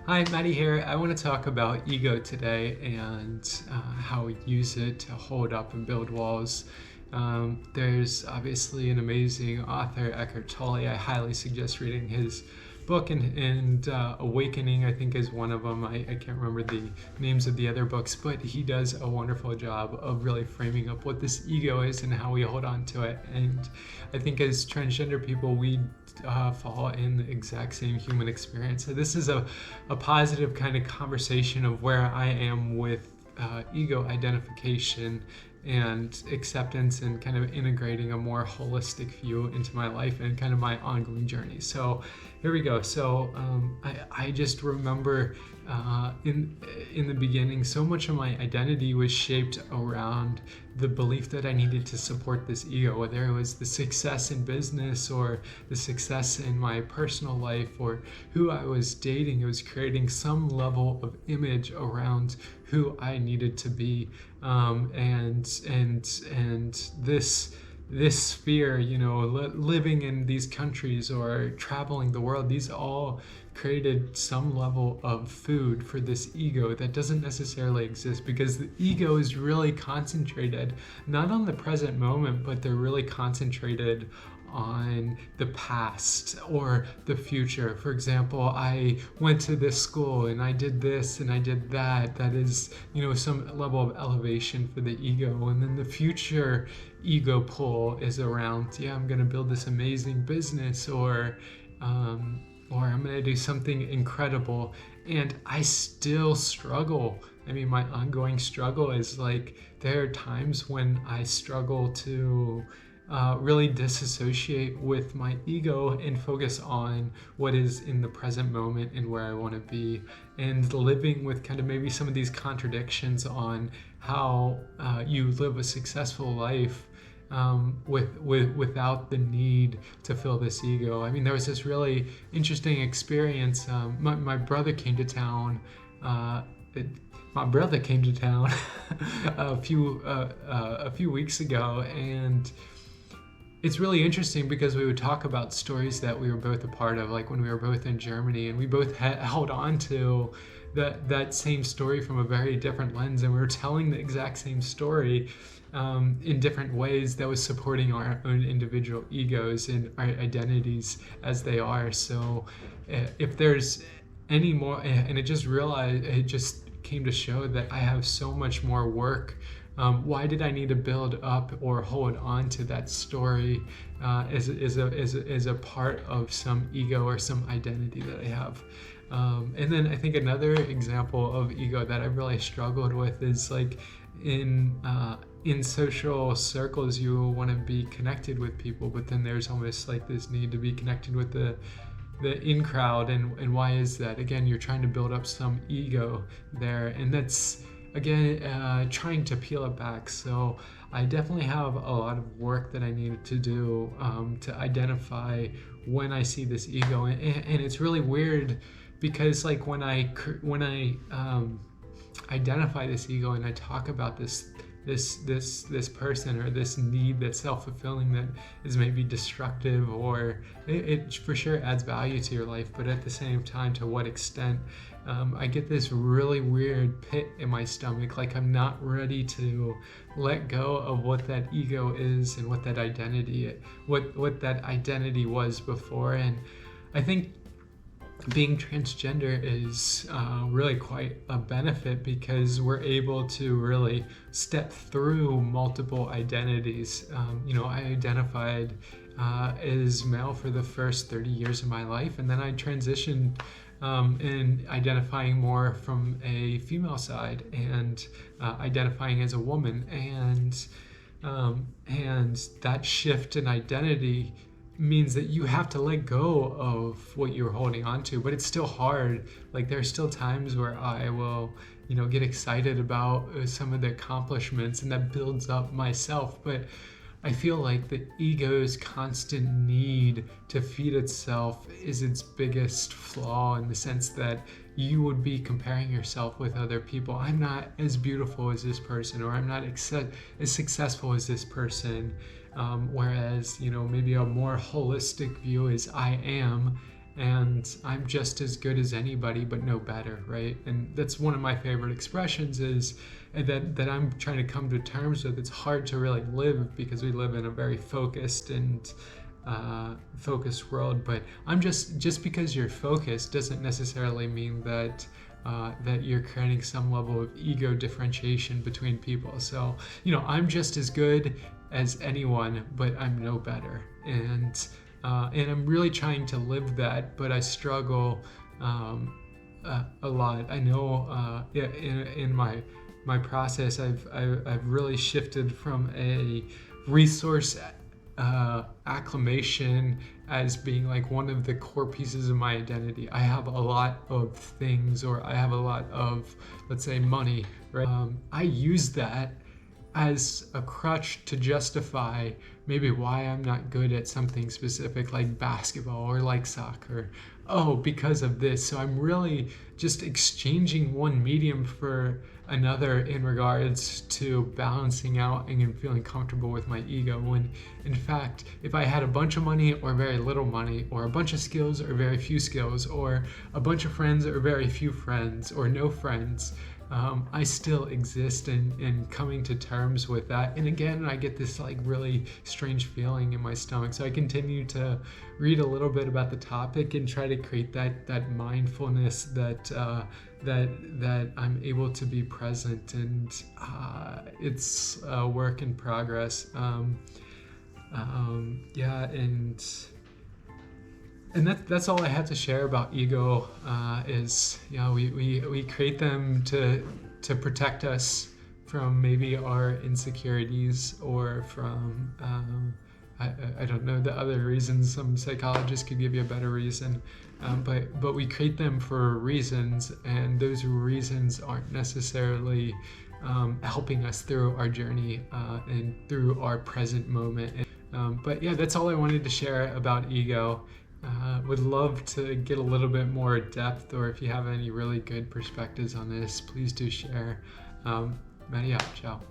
Hi, Maddie here. I want to talk about ego today and how we use it to hold up and build walls. There's obviously an amazing author, Eckhart Tolle. I highly suggest reading his book, and Awakening, I think, is one of them. I can't remember the names of the other books, but he does a wonderful job of really framing up what this ego is and how we hold on to it. And I think as transgender people, we fall in the exact same human experience. So this is a positive kind of conversation of where I am with ego identification and acceptance, and kind of integrating a more holistic view into my life and kind of my ongoing journey. So here we go. So I just remember in the beginning, so much of my identity was shaped around the belief that I needed to support this ego, whether it was the success in business or the success in my personal life or who I was dating. It was creating some level of image around who I needed to be, and this fear, living in these countries or traveling the world, these all created some level of food for this ego that doesn't necessarily exist, because the ego is really concentrated not on the present moment, but they're really concentrated on the past or the future. For example, I went to this school and I did this and I did that. That is, some level of elevation for the ego. And then the future ego pull is around, I'm going to build this amazing business, or I'm going to do something incredible. And I still struggle. I mean, my ongoing struggle is like, there are times when I struggle to really disassociate with my ego and focus on what is in the present moment and where I want to be, and living with kind of maybe some of these contradictions on how you live a successful life without the need to fill this ego. I mean, there was this really interesting experience. My brother came to town. My brother came to town a few weeks ago, and it's really interesting because we would talk about stories that we were both a part of, like when we were both in Germany, and we both held on to that same story from a very different lens, and we were telling the exact same story in different ways that was supporting our own individual egos and our identities as they are. So if there's any more, and it just came to show that I have so much more work. Why did I need to build up or hold on to that story as a part of some ego or some identity that I have? And then I think another example of ego that I've really struggled with is like in social circles, you want to be connected with people, but then there's almost like this need to be connected with the in crowd. And why is that? Again, you're trying to build up some ego there, and that's again trying to peel it back. So I definitely have a lot of work that I need to do to identify when I see this ego, and it's really weird because like when I identify this ego and I talk about this person or this need that's self-fulfilling, that is maybe destructive, or it for sure adds value to your life, but at the same time, to what extent, I get this really weird pit in my stomach, like I'm not ready to let go of what that ego is and what that identity was before. And I think being transgender is really quite a benefit, because we're able to really step through multiple identities. I identified as male for the first 30 years of my life, and then I transitioned in identifying more from a female side and identifying as a woman, and that shift in identity means that you have to let go of what you're holding on to, but it's still hard. Like there are still times where I will, get excited about some of the accomplishments, and that builds up myself. But I feel like the ego's constant need to feed itself is its biggest flaw, in the sense that you would be comparing yourself with other people. I'm not as beautiful as this person, or I'm not as successful as this person. Whereas, maybe a more holistic view is I am, and I'm just as good as anybody, but no better, right? And that's one of my favorite expressions, is that I'm trying to come to terms with. It's hard to really live because we live in a very focused and focused world, but I'm just because you're focused doesn't necessarily mean that that you're creating some level of ego differentiation between people. So, I'm just as good as anyone, but I'm no better. And I'm really trying to live that, but I struggle a lot. I know in my process, I've really shifted from a resource acclamation as being like one of the core pieces of my identity. I have a lot of things, or I have a lot of, let's say, money, right? I use that as a crutch to justify maybe why I'm not good at something specific like basketball or like soccer. Oh, because of this. So I'm really just exchanging one medium for another in regards to balancing out and feeling comfortable with my ego, when in fact, if I had a bunch of money or very little money, or a bunch of skills or very few skills, or a bunch of friends or very few friends, or no friends, I still exist, and coming to terms with that. And again, I get this like really strange feeling in my stomach. So I continue to read a little bit about the topic and try to create that mindfulness that I'm able to be present. And it's a work in progress. And that's all I have to share about ego. Is we create them to protect us from maybe our insecurities, or from I don't know the other reasons. Some psychologists could give you a better reason, but we create them for reasons, and those reasons aren't necessarily helping us through our journey and through our present moment. But yeah, that's all I wanted to share about ego. Would love to get a little bit more depth, or if you have any really good perspectives on this, please do share. Maria, ciao.